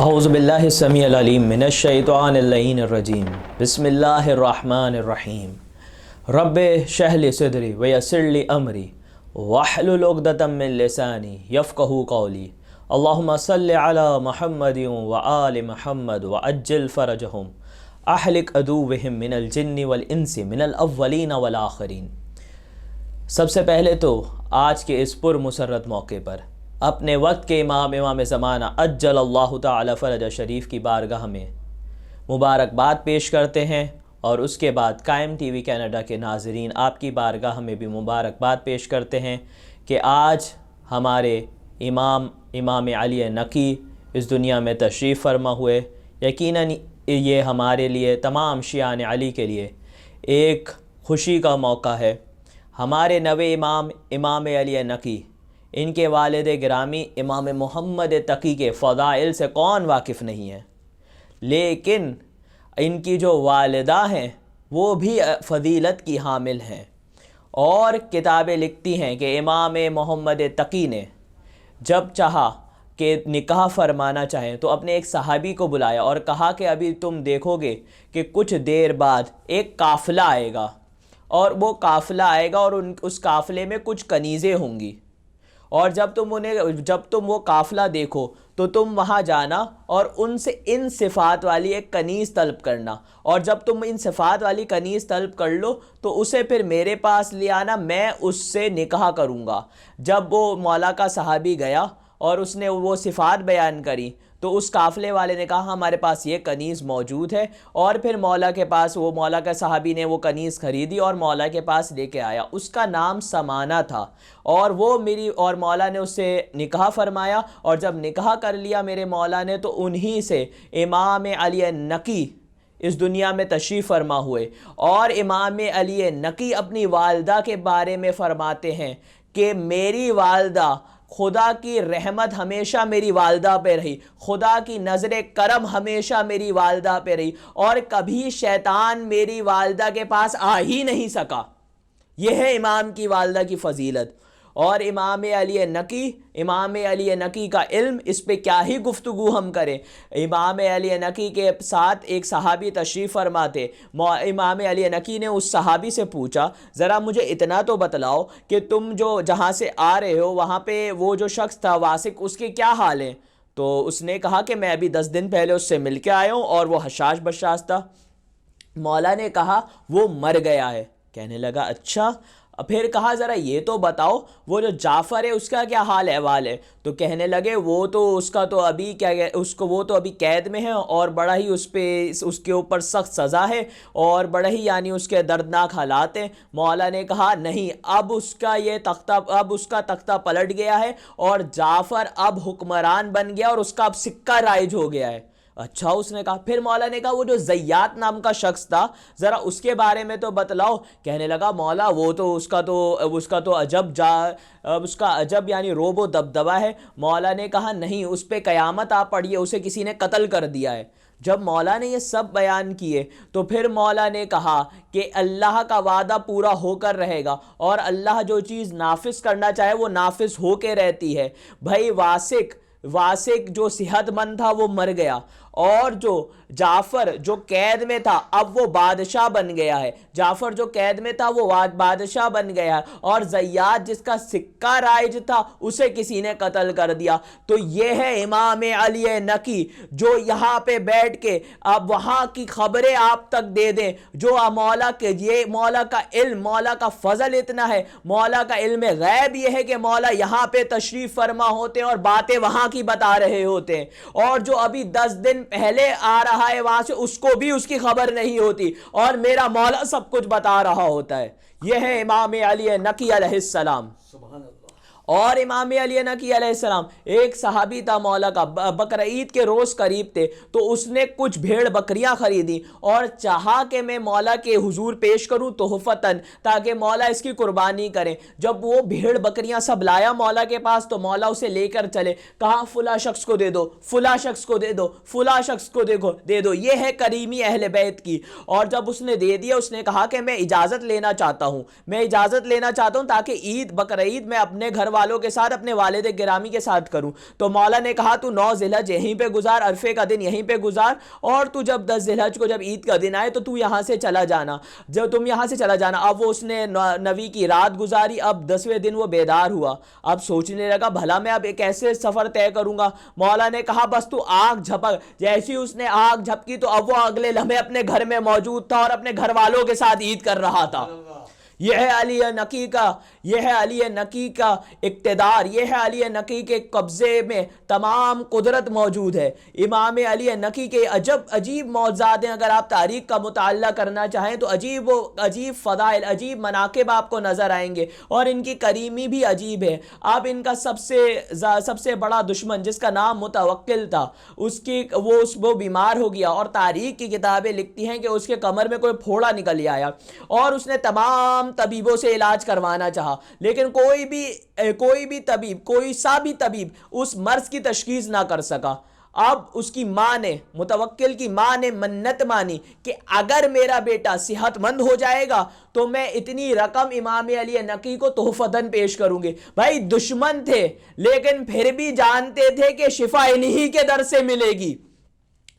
اعوذ باللہ السمیع العلیم من الشیطان اللعین الرجیم بسم اللہ الرحمن الرحیم رب اشرح لی صدری ویسر لی امری واحلل عقدۃ من لسانی یفقہوا قولی اللہم صل علی محمد وآل محمد وعجل فرجہم احلق عدوہم من الجن والانس من الاولین والآخرین۔ سب سے پہلے تو آج کے اس پر مسرت موقع پر اپنے وقت کے امام زمانہ عجل اللہ تعالی فرج شریف کی بارگاہ میں مبارکباد پیش کرتے ہیں، اور اس کے بعد قائم ٹی وی کینیڈا کے ناظرین آپ کی بارگاہ میں بھی مبارکباد پیش کرتے ہیں کہ آج ہمارے امام علی نقی اس دنیا میں تشریف فرما ہوئے۔ یقیناً یہ ہمارے لیے تمام شیعان علی کے لیے ایک خوشی کا موقع ہے۔ ہمارے نوے امام علی نقی، ان کے والد گرامی امام محمد تقی کے فضائل سے کون واقف نہیں ہے، لیکن ان کی جو والدہ ہیں وہ بھی فضیلت کی حامل ہیں، اور کتابیں لکھتی ہیں کہ امام محمد تقی نے جب چاہا کہ نکاح فرمانا چاہیں تو اپنے ایک صحابی کو بلایا اور کہا کہ ابھی تم دیکھو گے کہ کچھ دیر بعد ایک قافلہ آئے گا، اور وہ قافلہ آئے گا اور اس قافلے میں کچھ کنیزیں ہوں گی، اور جب تم وہ قافلہ دیکھو تو تم وہاں جانا اور ان سے ان صفات والی ایک کنیز طلب کرنا، اور جب تم ان صفات والی کنیز طلب کر لو تو اسے پھر میرے پاس لے آنا، میں اس سے نکاح کروں گا۔ جب وہ مولا کا صحابی گیا اور اس نے وہ صفات بیان کری تو اس قافلے والے نے کہا ہمارے پاس یہ کنیز موجود ہے، اور پھر مولا کے پاس وہ مولا کا صحابی نے وہ کنیز خریدی اور مولا کے پاس لے کے آیا۔ اس کا نام سمانہ تھا، اور اور مولا نے اس سے نکاح فرمایا، اور جب نکاح کر لیا میرے مولا نے تو انہی سے امام علی نقی اس دنیا میں تشریف فرما ہوئے۔ اور امام علی نقی اپنی والدہ کے بارے میں فرماتے ہیں کہ میری والدہ، خدا کی رحمت ہمیشہ میری والدہ پہ رہی، خدا کی نظر کرم ہمیشہ میری والدہ پہ رہی، اور کبھی شیطان میری والدہ کے پاس آ ہی نہیں سکا۔ یہ ہے امام کی والدہ کی فضیلت۔ اور امام علی نقی کا علم، اس پہ کیا ہی گفتگو ہم کریں۔ امام علی نقی کے ساتھ ایک صحابی تشریف فرماتے، امام علی نقی نے اس صحابی سے پوچھا ذرا مجھے اتنا تو بتلاؤ کہ تم جو جہاں سے آ رہے ہو وہاں پہ وہ جو شخص تھا واسق، اس کے کیا حال ہیں؟ تو اس نے کہا کہ میں ابھی 10 دن پہلے اس سے مل کے آیا ہوں، اور وہ حشاش بشاش تھا۔ مولا نے کہا وہ مر گیا ہے۔ کہنے لگا اچھا، پھر کہا ذرا یہ تو بتاؤ وہ جو جعفر ہے اس کا کیا حال احوال ہے؟ تو کہنے لگے وہ تو ابھی قید میں ہے، اور بڑا ہی اس کے اوپر سخت سزا ہے، اور بڑا ہی یعنی اس کے دردناک حالات ہیں۔ مولا نے کہا نہیں، اب اس کا تختہ پلٹ گیا ہے، اور جعفر اب حکمران بن گیا، اور اس کا اب سکہ رائج ہو گیا ہے۔ اچھا، اس نے کہا۔ پھر مولا نے کہا وہ جو زیات نام کا شخص تھا ذرا اس کے بارے میں تو بتلاؤ۔ کہنے لگا مولا وہ تو اس کا عجب یعنی روب و دبدبہ ہے۔ مولا نے کہا نہیں، اس پہ قیامت آ پڑی ہے، اسے کسی نے قتل کر دیا ہے۔ جب مولا نے یہ سب بیان کیے تو پھر مولا نے کہا کہ اللہ کا وعدہ پورا ہو کر رہے گا، اور اللہ جو چیز نافذ کرنا چاہے وہ نافذ ہو کے رہتی ہے۔ بھائی واسق جو صحت مند تھا وہ مر گیا، اور جو جعفر جو قید میں تھا اب وہ بادشاہ بن گیا ہے۔ جعفر جو قید میں تھا وہ بادشاہ بن گیا ہے، اور زیاد جس کا سکہ رائج تھا اسے کسی نے قتل کر دیا۔ تو یہ ہے امام علی نقی جو یہاں پہ بیٹھ کے اب وہاں کی خبریں آپ تک دے دیں، جو مولا کا علم، مولا کا فضل اتنا ہے، مولا کا علم غیب یہ ہے کہ مولا یہاں پہ تشریف فرما ہوتے ہیں اور باتیں وہاں کی بتا رہے ہوتے ہیں، اور جو ابھی 10 دن پہلے آ رہا ہے وہاں سے اس کو بھی اس کی خبر نہیں ہوتی، اور میرا مولا سب کچھ بتا رہا ہوتا ہے۔ یہ ہے امام علی نقی علیہ السلام۔ سبحان اللہ۔ اور امام علی نقی علیہ السلام، ایک صحابی تھا مولا کا، بقر عید کے روز قریب تھے، تو اس نے کچھ بھیڑ بکریاں خریدی اور چاہا کہ میں مولا کے حضور پیش کروں تحفتاً، تاکہ مولا اس کی قربانی کریں۔ جب وہ بھیڑ بکریاں سب لایا مولا کے پاس تو مولا اسے لے کر چلے، کہا فلاں شخص کو دے دو، فلاں شخص کو دے دو، فلاں شخص کو دے دو۔ یہ ہے کریمی اہل بیت کی۔ اور جب اس نے دے دیا اس نے کہا کہ میں اجازت لینا چاہتا ہوں تاکہ بقر عید میں اپنے گھر والوں کے ساتھ اپنے والد گرامی کے ساتھ کروں؟ تو مولا نے کہا تو 9 ذی الحج یہیں پہ گزار، عرفے کا دن یہیں پہ گزار، اور تو جب 10 ذی الحج کو جب عید کا دن آئے تو تو یہاں سے چلا جانا، جب تم یہاں سے چلا جانا۔ اب وہ اس نے 9ویں کی رات گزاری، اب 10ویں دن وہ بیدار ہوا، اب سوچنے لگا بھلا میں اب کیسے سفر طے کروں گا؟ مولا نے کہا بس تو آنکھ جھپک، جیسی اس نے آنکھ جھپکی تو اب وہ اگلے لمحے اپنے گھر میں موجود تھا اور اپنے گھر والوں کے ساتھ عید کر رہا تھا۔ یہ ہے علی نقی کا، یہ ہے علی نقی کا اقتدار، یہ ہے علی نقی کے قبضے میں تمام قدرت موجود ہے۔ امام علی نقی کے عجیب معجزات ہیں، اگر آپ تاریخ کا مطالعہ کرنا چاہیں تو عجیب فضائل، عجیب مناقب آپ کو نظر آئیں گے، اور ان کی کریمی بھی عجیب ہے۔ اب ان کا سب سے بڑا دشمن جس کا نام متوکل تھا، وہ بیمار ہو گیا، اور تاریخ کی کتابیں لکھتی ہیں کہ اس کے کمر میں کوئی پھوڑا نکل آیا، اور اس نے تمام طبیبوں سے علاج کروانا چاہا، لیکن کوئی سا بھی طبیب اس مرض کی تشخیص نہ کر سکا۔ اب اس کی ماں نے، متوکل کی ماں نے منت مانی کہ اگر میرا بیٹا صحت مند ہو جائے گا تو میں اتنی رقم امام علی نقی کو تحفتاً پیش کروں گی۔ بھائی دشمن تھے لیکن پھر بھی جانتے تھے کہ شفا انہی کے در سے ملے گی۔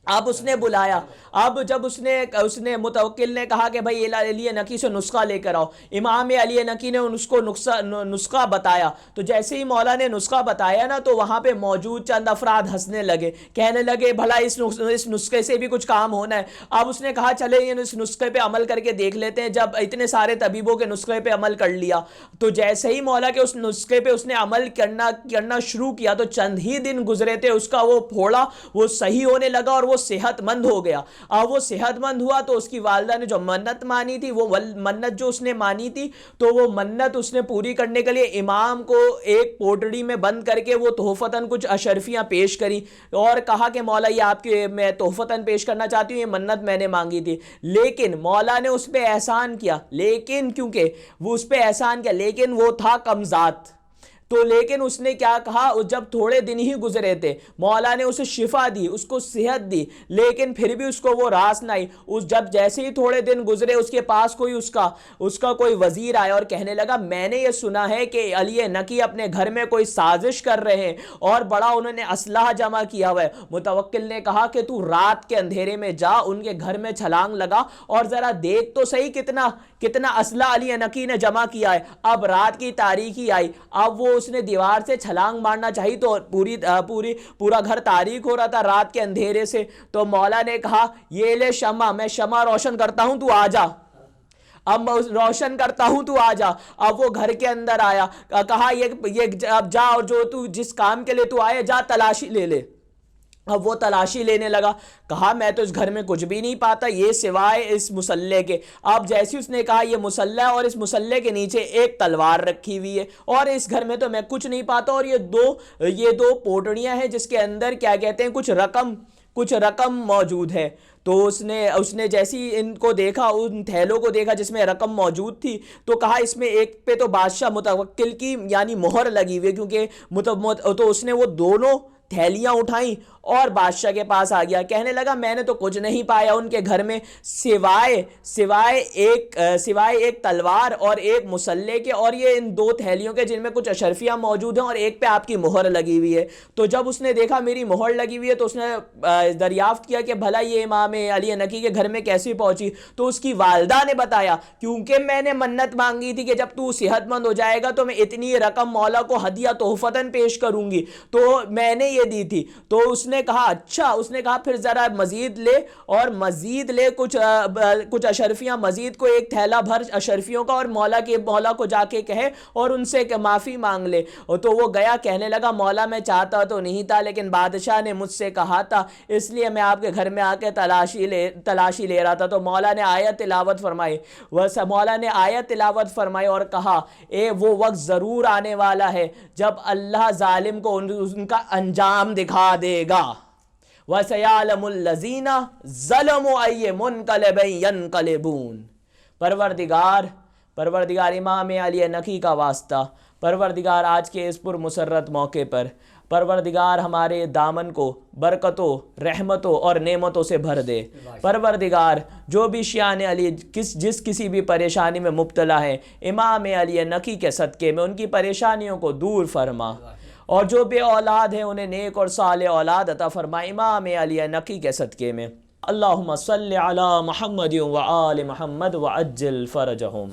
اب اس نے بلایا، اب جب اس نے متوکل نے کہا کہ بھائی علی نقی سے نسخہ لے کر آؤ، امام علی نقی نے اس کو نسخہ بتایا، تو جیسے ہی مولا نے نسخہ بتایا نا تو وہاں پہ موجود چند افراد ہنسنے لگے، کہنے لگے بھلا اس نسخے سے بھی کچھ کام ہونا ہے۔ اب اس نے کہا چلے اس نسخے پہ عمل کر کے دیکھ لیتے ہیں۔ جب اتنے سارے طبیبوں کے نسخے پہ عمل کر لیا تو جیسے ہی مولا کے اس نسخے پہ اس نے عمل کرنا شروع کیا تو چند ہی دن گزرے تھے، اس کا وہ پھوڑا وہ صحیح ہونے لگا اور وہ صحت مند ہو گیا۔ اب وہ صحت مند ہوا تو اس کی والدہ نے جو منت مانی تھی، وہ منت جو اس نے مانی تھی تو وہ منت اس نے پوری کرنے کے لیے امام کو ایک پوٹڑی میں بند کر کے وہ تحفتاً کچھ اشرفیاں پیش کری، اور کہا کہ مولا یہ آپ کے میں تحفتاً پیش کرنا چاہتی ہوں، یہ منت میں نے مانگی تھی۔ لیکن مولا نے اس پہ احسان کیا، لیکن وہ تھا کمزاد، تو لیکن اس نے کیا کہا، جب تھوڑے دن ہی گزرے تھے مولا نے اسے شفا دی، اس کو صحت دی، لیکن پھر بھی اس کو وہ راس نہ آئی۔ جب جیسے ہی تھوڑے دن گزرے اس کے پاس اس کا کوئی وزیر آیا اور کہنے لگا میں نے یہ سنا ہے کہ علی نقی اپنے گھر میں کوئی سازش کر رہے ہیں اور بڑا انہوں نے اسلحہ جمع کیا ہوا ہے۔ متوکل نے کہا کہ تو رات کے اندھیرے میں جا ان کے گھر میں چھلانگ لگا اور ذرا دیکھ تو صحیح کتنا اسلحہ علی نقی نے جمع کیا ہے۔ اب رات کی تاریکی آئی، اب وہ اس نے دیوار سے چھلانگ مارنا چاہی تو پورا گھر تاریک ہو رہا تھا رات کے اندھیرے سے۔ تو مولا نے کہا یہ لے شمع، میں شمع روشن کرتا ہوں، تو آ جا، اب میں روشن کرتا ہوں، تو آ جا۔ اب وہ گھر کے اندر آیا، کہا یہ اب جا، اور جو تو جس کام کے لیے تو آئے جا تلاشی لے لے۔ اب وہ تلاشی لینے لگا، کہا میں تو اس گھر میں کچھ بھی نہیں پاتا یہ سوائے اس مسلح کے۔ اب جیسی اس نے کہا یہ مسلح اور اس مسلح کے نیچے ایک تلوار رکھی ہوئی ہے، اور اس گھر میں تو میں کچھ نہیں پاتا، اور یہ دو پوٹڑیاں ہیں جس کے اندر کیا کہتے ہیں کچھ رقم موجود ہے۔ تو اس نے جیسی ان کو دیکھا، ان تھیلوں کو دیکھا جس میں رقم موجود تھی، تو کہا اس میں ایک پہ تو بادشاہ متوکل کی یعنی مہر لگی ہوئی ہے، کیونکہ تو اس نے وہ دونوں تھیلیاں اٹھائیں اور بادشاہ کے پاس آ گیا، کہنے لگا میں نے تو کچھ نہیں پایا ان کے گھر میں سوائے ایک تلوار اور ایک مسلح کے، اور یہ ان 2 تھیلیوں کے جن میں کچھ اشرفیاں موجود ہیں اور ایک پہ آپ کی مہر لگی ہوئی ہے۔ تو جب اس نے دیکھا میری مہر لگی ہوئی ہے تو اس نے دریافت کیا کہ بھلا یہ امام علی نقی کے گھر میں کیسی پہنچی؟ تو اس کی والدہ نے بتایا کیونکہ میں نے منت مانگی تھی کہ جب تو صحت مند ہو جائے گا تو میں اتنی رقم مولا کو ہدیہ تحفتاً پیش کروں گی، تو میں نے یہ دی تھی۔ تو اس نے کہا اچھا، اس نے کہا پھر ذرا مزید لے کچھ اشرفیاں، مزید کو ایک تھیلا بھر اشرفیوں کا، اور مولا کو جا کے کہے اور ان سے معافی مانگ لے۔ تو وہ گیا، کہنے لگا مولا میں چاہتا تو نہیں تھا لیکن بادشاہ نے مجھ سے کہا تھا، اس لیے میں آپ کے گھر میں آ کے تلاشی لے رہا تھا۔ تو مولا نے آیت تلاوت فرمائی اور کہا وہ وقت ضرور آنے والا ہے جب اللہ ظالم کو ان کا انجام دکھا دے گا۔ وَسَيَعْلَمُ الَّذِينَ ظَلَمُوا أَيَّ مُنْقَلَبٍ يَنْقَلِبُونَ۔ پروردگار امام علی نقی کا واسطہ، پروردگار آج کے اس پر مسرت موقع پر پروردگار ہمارے دامن کو برکتوں، رحمتوں اور نعمتوں سے بھر دے۔ پروردگار جو بھی شیعان علی جس کسی بھی پریشانی میں مبتلا ہے، امام علی نقی کے صدقے میں ان کی پریشانیوں کو دور فرما، اور جو بے اولاد ہیں انہیں نیک اور صالح اولاد عطا فرما امام علی نقی کے صدقے میں۔ اللہم صلی علی محمد و آل محمد وعجل فرجہم۔